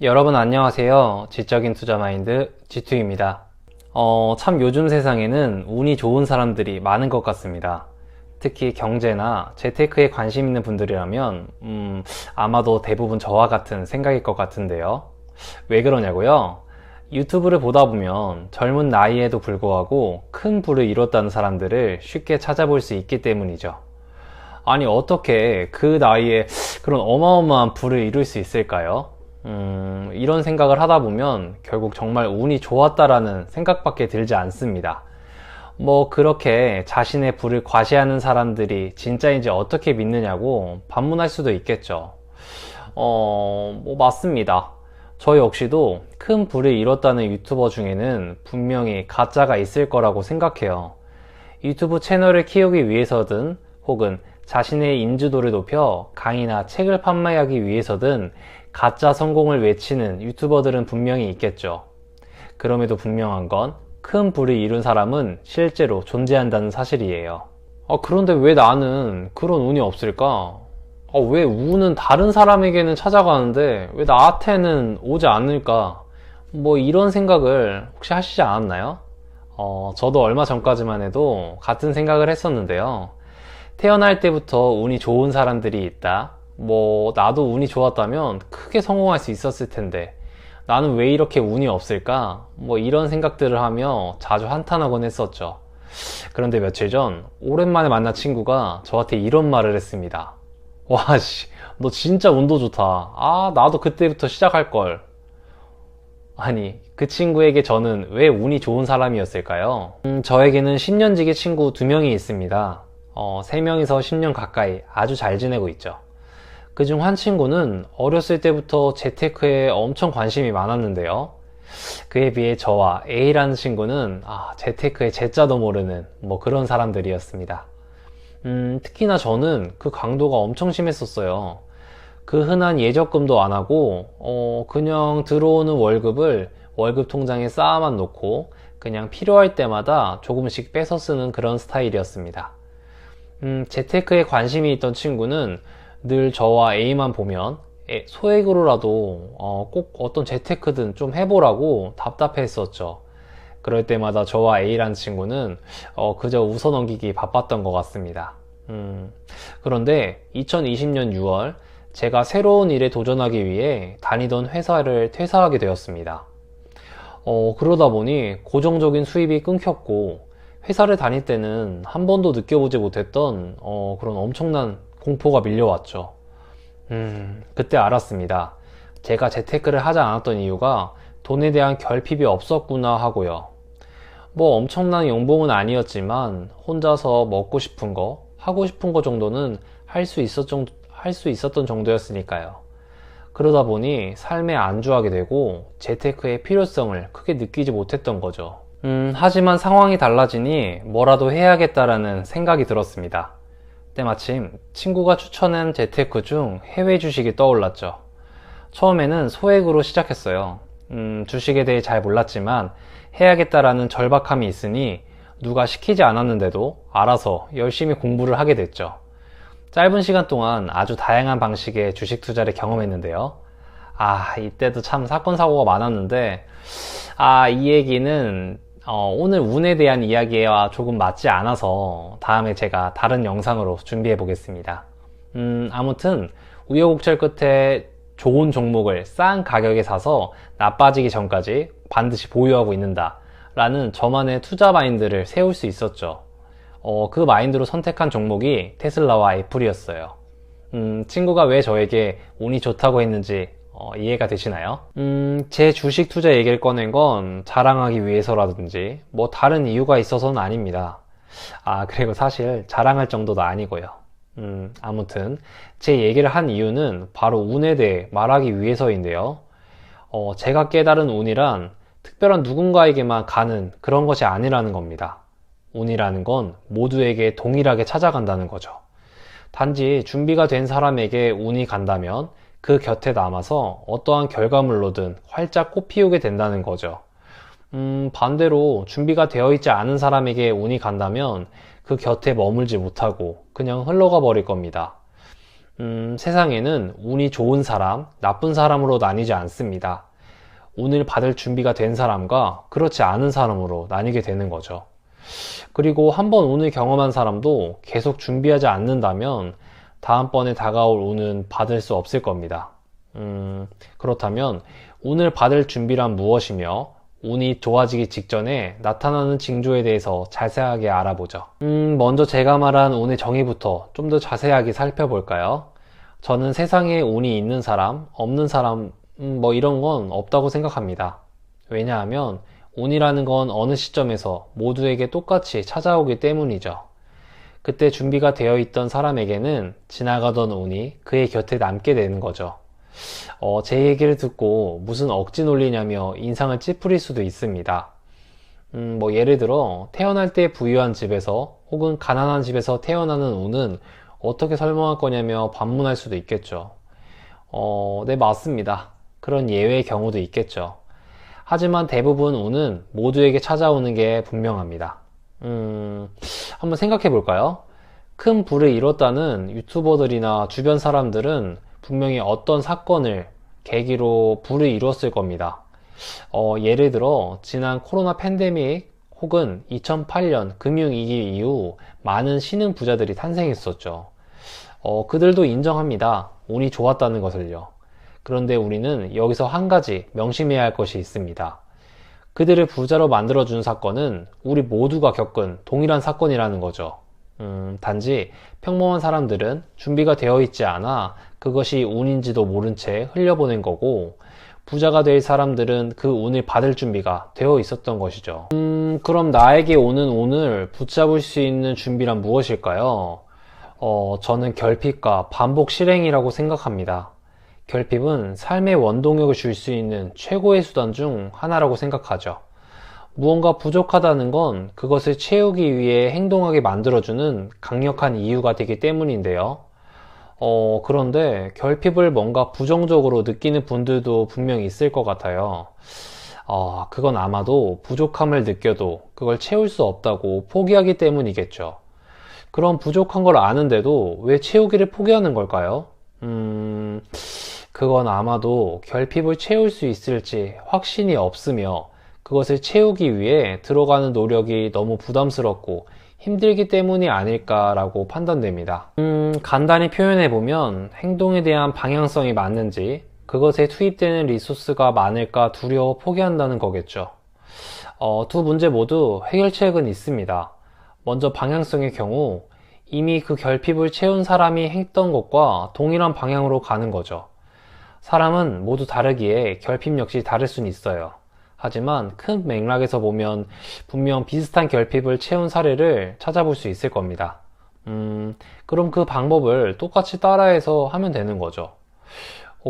여러분 안녕하세요. 지적인 투자 마인드 G2입니다. 참 요즘 세상에는 운이 좋은 사람들이 많은 것 같습니다. 특히 경제나 재테크에 관심 있는 분들이라면 아마도 대부분 저와 같은 생각일 것 같은데요. 왜 그러냐고요? 유튜브를 보다 보면 젊은 나이에도 불구하고 큰 부를 이뤘다는 사람들을 쉽게 찾아볼 수 있기 때문이죠. 아니 어떻게 그 나이에 그런 어마어마한 부를 이룰 수 있을까요? 이런 생각을 하다 보면 결국 정말 운이 좋았다라는 생각밖에 들지 않습니다. 뭐 그렇게 자신의 부를 과시하는 사람들이 진짜인지 어떻게 믿느냐고 반문할 수도 있겠죠. 뭐 맞습니다. 저 역시도 큰 부를 이뤘다는 유튜버 중에는 분명히 가짜가 있을 거라고 생각해요. 유튜브 채널을 키우기 위해서든 혹은 자신의 인지도를 높여 강의나 책을 판매하기 위해서든 가짜 성공을 외치는 유튜버들은 분명히 있겠죠. 그럼에도 분명한 건 큰 부를 이룬 사람은 실제로 존재한다는 사실이에요. 그런데 왜 나는 그런 운이 없을까? 왜 운은 다른 사람에게는 찾아가는데 왜 나한테는 오지 않을까? 뭐 이런 생각을 혹시 하시지 않았나요? 저도 얼마 전까지만 해도 같은 생각을 했었는데요. 태어날 때부터 운이 좋은 사람들이 있다. 뭐 나도 운이 좋았다면 크게 성공할 수 있었을 텐데 나는 왜 이렇게 운이 없을까? 뭐 이런 생각들을 하며 자주 한탄하곤 했었죠. 그런데 며칠 전 오랜만에 만난 친구가 저한테 이런 말을 했습니다. 와, 씨, 너 진짜 운도 좋다. 나도 그때부터 시작할걸. 아니, 그 친구에게 저는 왜 운이 좋은 사람이었을까요? 저에게는 10년지기 친구 2명이 있습니다. 3명이서 10년 가까이 아주 잘 지내고 있죠. 그중 한 친구는 어렸을 때부터 재테크에 엄청 관심이 많았는데요. 그에 비해 저와 A라는 친구는 재테크의 제자도 모르는 뭐 그런 사람들이었습니다. 특히나 저는 그 강도가 엄청 심했었어요. 그 흔한 예적금도 안 하고 그냥 들어오는 월급을 월급 통장에 쌓아만 놓고 그냥 필요할 때마다 조금씩 빼서 쓰는 그런 스타일이었습니다. 재테크에 관심이 있던 친구는 늘 저와 A만 보면 소액으로라도 꼭 어떤 재테크든 좀 해보라고 답답해 했었죠. 그럴 때마다 저와 A라는 친구는 그저 웃어넘기기 바빴던 것 같습니다. 그런데 2020년 6월 제가 새로운 일에 도전하기 위해 다니던 회사를 퇴사하게 되었습니다. 그러다 보니 고정적인 수입이 끊겼고 회사를 다닐 때는 한 번도 느껴보지 못했던 그런 엄청난 공포가 밀려왔죠. 그때 알았습니다. 제가 재테크를 하지 않았던 이유가 돈에 대한 결핍이 없었구나 하고요. 뭐 엄청난 연봉은 아니었지만 혼자서 먹고 싶은 거, 하고 싶은 거 정도는 할 수 있었던 정도였으니까요. 그러다 보니 삶에 안주하게 되고 재테크의 필요성을 크게 느끼지 못했던 거죠. 하지만 상황이 달라지니 뭐라도 해야겠다라는 생각이 들었습니다. 때마침 친구가 추천한 재테크 중 해외 주식이 떠올랐죠. 처음에는 소액으로 시작했어요. 주식에 대해 잘 몰랐지만 해야겠다라는 절박함이 있으니 누가 시키지 않았는데도 알아서 열심히 공부를 하게 됐죠. 짧은 시간 동안 아주 다양한 방식의 주식 투자를 경험했는데요. 이때도 참 사건 사고가 많았는데 이 얘기는 오늘 운에 대한 이야기와 조금 맞지 않아서 다음에 제가 다른 영상으로 준비해 보겠습니다. 아무튼 우여곡절 끝에 좋은 종목을 싼 가격에 사서 나빠지기 전까지 반드시 보유하고 있는다 라는 저만의 투자 마인드를 세울 수 있었죠. 그 마인드로 선택한 종목이 테슬라와 애플이었어요. 친구가 왜 저에게 운이 좋다고 했는지 이해가 되시나요? 제 주식 투자 얘기를 꺼낸 건 자랑하기 위해서라든지 뭐 다른 이유가 있어서는 아닙니다. 그리고 사실 자랑할 정도도 아니고요. 아무튼 제 얘기를 한 이유는 바로 운에 대해 말하기 위해서인데요. 제가 깨달은 운이란 특별한 누군가에게만 가는 그런 것이 아니라는 겁니다. 운이라는 건 모두에게 동일하게 찾아간다는 거죠. 단지 준비가 된 사람에게 운이 간다면 그 곁에 남아서 어떠한 결과물로든 활짝 꽃피우게 된다는 거죠. 반대로 준비가 되어 있지 않은 사람에게 운이 간다면 그 곁에 머물지 못하고 그냥 흘러가 버릴 겁니다. 세상에는 운이 좋은 사람, 나쁜 사람으로 나뉘지 않습니다. 운을 받을 준비가 된 사람과 그렇지 않은 사람으로 나뉘게 되는 거죠. 그리고 한번 운을 경험한 사람도 계속 준비하지 않는다면 다음번에 다가올 운은 받을 수 없을 겁니다. 그렇다면 운을 받을 준비란 무엇이며 운이 좋아지기 직전에 나타나는 징조에 대해서 자세하게 알아보죠. 먼저 제가 말한 운의 정의부터 좀 더 자세하게 살펴볼까요? 저는 세상에 운이 있는 사람, 없는 사람, 이런 건 없다고 생각합니다. 왜냐하면 운이라는 건 어느 시점에서 모두에게 똑같이 찾아오기 때문이죠. 그때 준비가 되어 있던 사람에게는 지나가던 운이 그의 곁에 남게 되는 거죠. 제 얘기를 듣고 무슨 억지 논리냐며 인상을 찌푸릴 수도 있습니다. 예를 들어 태어날 때 부유한 집에서 혹은 가난한 집에서 태어나는 운은 어떻게 설명할 거냐며 반문할 수도 있겠죠. 네, 맞습니다. 그런 예외의 경우도 있겠죠. 하지만 대부분 운은 모두에게 찾아오는 게 분명합니다. 한번 생각해 볼까요? 큰 부를 이뤘다는 유튜버들이나 주변 사람들은 분명히 어떤 사건을 계기로 부를 이뤘을 겁니다. 예를 들어 지난 코로나 팬데믹 혹은 2008년 금융위기 이후 많은 신흥 부자들이 탄생했었죠. 그들도 인정합니다. 운이 좋았다는 것을요. 그런데 우리는 여기서 한 가지 명심해야 할 것이 있습니다. 그들을 부자로 만들어준 사건은 우리 모두가 겪은 동일한 사건이라는 거죠. 단지 평범한 사람들은 준비가 되어 있지 않아 그것이 운인지도 모른 채 흘려보낸 거고, 부자가 될 사람들은 그 운을 받을 준비가 되어 있었던 것이죠. 그럼 나에게 오는 운을 붙잡을 수 있는 준비란 무엇일까요? 저는 결핍과 반복 실행이라고 생각합니다. 결핍은 삶의 원동력을 줄 수 있는 최고의 수단 중 하나라고 생각하죠. 무언가 부족하다는 건 그것을 채우기 위해 행동하게 만들어주는 강력한 이유가 되기 때문인데요. 그런데 결핍을 뭔가 부정적으로 느끼는 분들도 분명히 있을 것 같아요. 그건 아마도 부족함을 느껴도 그걸 채울 수 없다고 포기하기 때문이겠죠. 그럼 부족한 걸 아는데도 왜 채우기를 포기하는 걸까요? 그건 아마도 결핍을 채울 수 있을지 확신이 없으며 그것을 채우기 위해 들어가는 노력이 너무 부담스럽고 힘들기 때문이 아닐까라고 판단됩니다. 간단히 표현해보면 행동에 대한 방향성이 맞는지, 그것에 투입되는 리소스가 많을까 두려워 포기한다는 거겠죠. 두 문제 모두 해결책은 있습니다. 먼저 방향성의 경우 이미 그 결핍을 채운 사람이 했던 것과 동일한 방향으로 가는 거죠. 사람은 모두 다르기에 결핍 역시 다를 수는 있어요. 하지만 큰 맥락에서 보면 분명 비슷한 결핍을 채운 사례를 찾아볼 수 있을 겁니다. 그럼 그 방법을 똑같이 따라해서 하면 되는 거죠.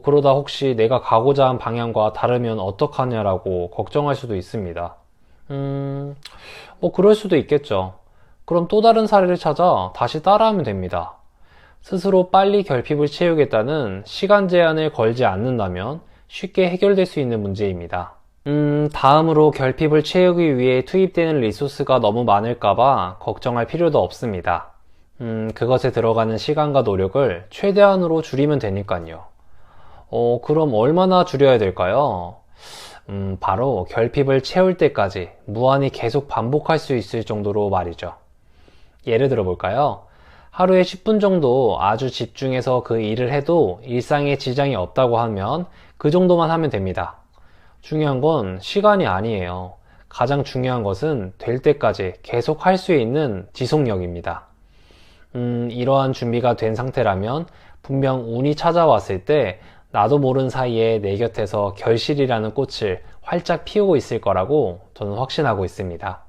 그러다 혹시 내가 가고자 한 방향과 다르면 어떡하냐라고 걱정할 수도 있습니다. 그럴 수도 있겠죠. 그럼 또 다른 사례를 찾아 다시 따라하면 됩니다. 스스로 빨리 결핍을 채우겠다는 시간 제한을 걸지 않는다면 쉽게 해결될 수 있는 문제입니다. 다음으로 결핍을 채우기 위해 투입되는 리소스가 너무 많을까봐 걱정할 필요도 없습니다. 그것에 들어가는 시간과 노력을 최대한으로 줄이면 되니까요. 그럼 얼마나 줄여야 될까요? 바로 결핍을 채울 때까지 무한히 계속 반복할 수 있을 정도로 말이죠. 예를 들어 볼까요? 하루에 10분 정도 아주 집중해서 그 일을 해도 일상에 지장이 없다고 하면 그 정도만 하면 됩니다. 중요한 건 시간이 아니에요. 가장 중요한 것은 될 때까지 계속 할 수 있는 지속력입니다. 이러한 준비가 된 상태라면 분명 운이 찾아왔을 때 나도 모르는 사이에 내 곁에서 결실이라는 꽃을 활짝 피우고 있을 거라고 저는 확신하고 있습니다.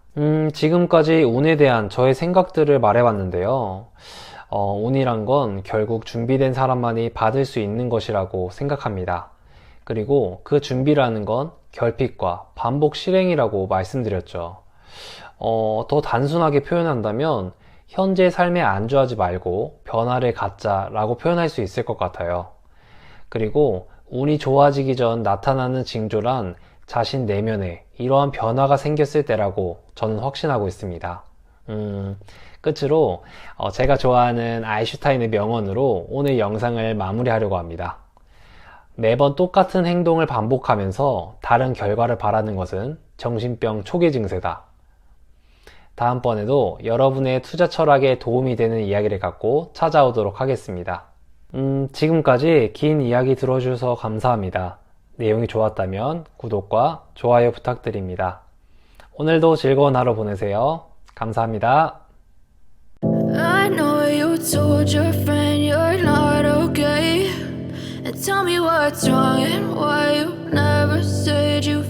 지금까지 운에 대한 저의 생각들을 말해봤는데요. 운이란 건 결국 준비된 사람만이 받을 수 있는 것이라고 생각합니다. 그리고 그 준비라는 건 결핍과 반복 실행이라고 말씀드렸죠. 더 단순하게 표현한다면 현재 삶에 안주하지 말고 변화를 갖자라고 표현할 수 있을 것 같아요. 그리고 운이 좋아지기 전 나타나는 징조란 자신 내면에 이러한 변화가 생겼을 때라고 저는 확신하고 있습니다. 끝으로 제가 좋아하는 아인슈타인의 명언으로 오늘 영상을 마무리하려고 합니다. 매번 똑같은 행동을 반복하면서 다른 결과를 바라는 것은 정신병 초기 증세다. 다음번에도 여러분의 투자 철학에 도움이 되는 이야기를 갖고 찾아오도록 하겠습니다. 지금까지 긴 이야기 들어주셔서 감사합니다. 내용이 좋았다면 구독과 좋아요 부탁드립니다. 오늘도 즐거운 하루 보내세요. 감사합니다. I know you told your friend you're not okay. And tell me what's wrong and why you never said you